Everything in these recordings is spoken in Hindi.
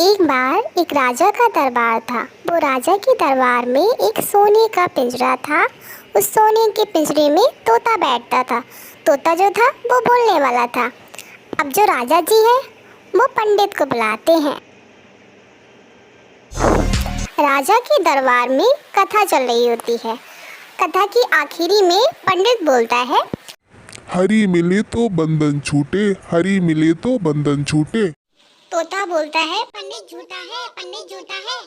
एक बार एक राजा का दरबार था। वो राजा के दरबार में एक सोने का पिंजरा था। उस सोने के पिंजरे में तोता बैठता था। तोता जो था वो बोलने वाला था। अब जो राजा जी है वो पंडित को बुलाते हैं। राजा के दरबार में कथा चल रही होती है। कथा की आखिरी में पंडित बोलता है, हरी मिले तो बंधन छूटे, हरी मिले तो बंधन छूटे। तोता बोलता है, पंडित झूठा है, पंडित झूठा है।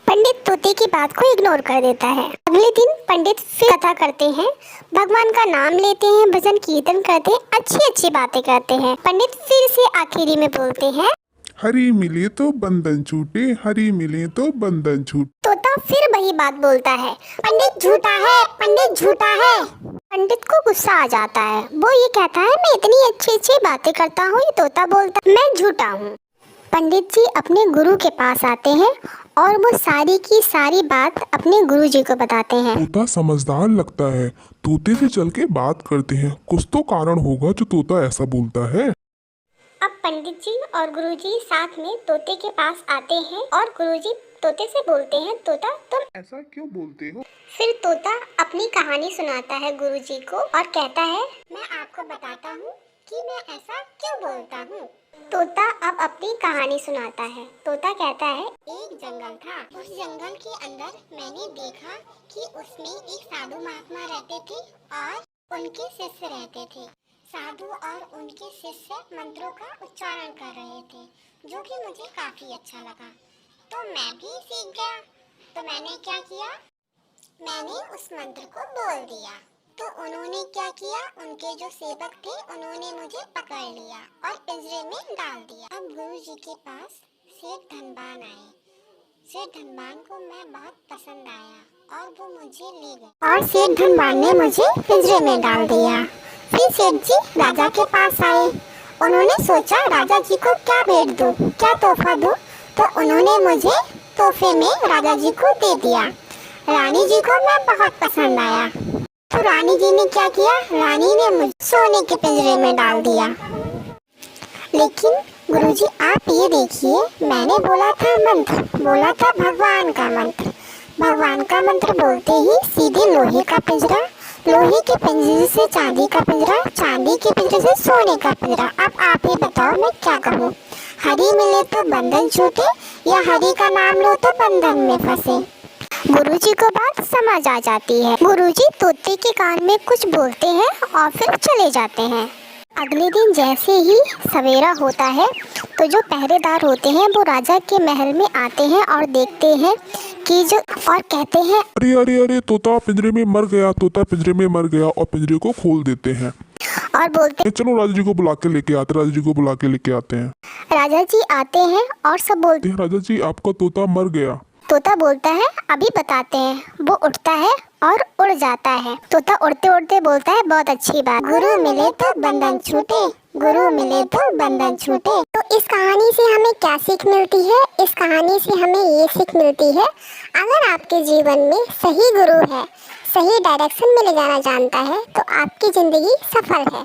पंडित तोते की बात को इग्नोर कर देता है। अगले दिन पंडित फिर कथा करते हैं, भगवान का नाम लेते हैं, भजन कीर्तन करते हैं, अच्छी अच्छी बातें करते हैं। पंडित फिर से आखिरी में बोलते हैं, हरी मिले तो बंधन छूटे, हरी मिले तो बंधन छूटे। तोता फिर वही बात बोलता है, पंडित झूठा है, पंडित झूठा है। पंडित को गुस्सा आ जाता है। वो ये कहता है, मैं इतनी अच्छी अच्छी बातें करता हूँ, ये तोता बोलता मैं झूठा हूँ। पंडित जी अपने गुरु के पास आते हैं और वो सारी की सारी बात अपने गुरु जी को बताते हैं। तोता समझदार लगता है, तोते से चल के बात करते हैं, कुछ तो कारण होगा जो तोता ऐसा बोलता है। अब पंडित जी और गुरुजी साथ में तोते के पास आते हैं और गुरुजी तोते से बोलते हैं, तोता तुम ऐसा क्यों बोलते हो? फिर तोता अपनी कहानी सुनाता है गुरुजी को और कहता है, मैं आपको बताता हूँ कि मैं ऐसा क्यों बोलता हूँ। तोता अब अपनी कहानी सुनाता है। तोता कहता है, एक जंगल था। उस जंगल के अंदर मैंने देखा कि उसमें एक साधु महात्मा रहते थे और उनके शिष्य रहते थे। साधु और उनके शिष्य मंत्रों का उच्चारण कर रहे थे, जो कि मुझे काफी अच्छा लगा। तो मैं भी सीख गया। तो मैंने क्या किया, मैंने उस मंत्र को बोल दिया। तो उन्होंने क्या किया, उनके जो सेवक थे उन्होंने मुझे पकड़ लिया और पिंजरे में डाल दिया। अब गुरु जी के पास सेठ धनवान आए। सेठ धनवान को मैं बहुत पसंद आया और वो मुझे ले गए और सेठ धनवान ने मुझे पिंजरे में डाल दिया। फिर सेठ जी राजा के पास आए। उन्होंने सोचा राजा जी को क्या भेंट दूं, क्या तोहफा दूं। तो उन्होंने मुझे तोहफे में राजा जी को दे दिया। रानी जी को मैं बहुत पसंद आया। तो रानी जी ने क्या किया, रानी ने मुझे सोने के पिंजरे में डाल दिया। लेकिन गुरुजी आप ये देखिए, मैंने बोला था मंत्र, बोला था भगवान का मंत्र। भगवान का मंत्र बोलते ही सीधे लोहे का पिंजरा, लोहे के पिंजरे से चांदी का पिंजरा, चांदी के पिंजरे से सोने का पिंजरा। अब आप ही बताओ मैं क्या कहूँ, हरी मिले तो बंधन छूटे या हरी का नाम लो तो बंधन में फंसे। गुरुजी को बात समझ आ जाती है। गुरुजी तोते के कान में कुछ बोलते हैं और फिर चले जाते हैं। अगले दिन जैसे ही सवेरा होता है तो जो पहरेदार होते हैं वो राजा के महल में आते हैं और देखते हैं कि जो और कहते हैं, अरे अरे अरे, तोता पिंजरे में मर गया, तोता पिंजरे में मर गया। और पिंजरे को खोल देते हैं और बोलते हैं, चलो राजा जी को बुला के लेके आते, राजा जी को बुला के लेके आते हैं। राजा जी आते हैं और सब बोलते हैं, राजा जी आपका तोता मर गया। तोता बोलता है, अभी बताते हैं। वो उठता है और उड़ जाता है। तोता उड़ते उड़ते बोलता है, बहुत अच्छी बात, गुरु मिले तो बंधन छूटे, गुरु मिले तो बंधन छूटे। तो इस कहानी से हमें क्या सीख मिलती है, इस कहानी से हमें ये सीख मिलती है, अगर आपके जीवन में सही गुरु है, सही डायरेक्शन में ले जाना जानता है तो आपकी जिंदगी सफल है।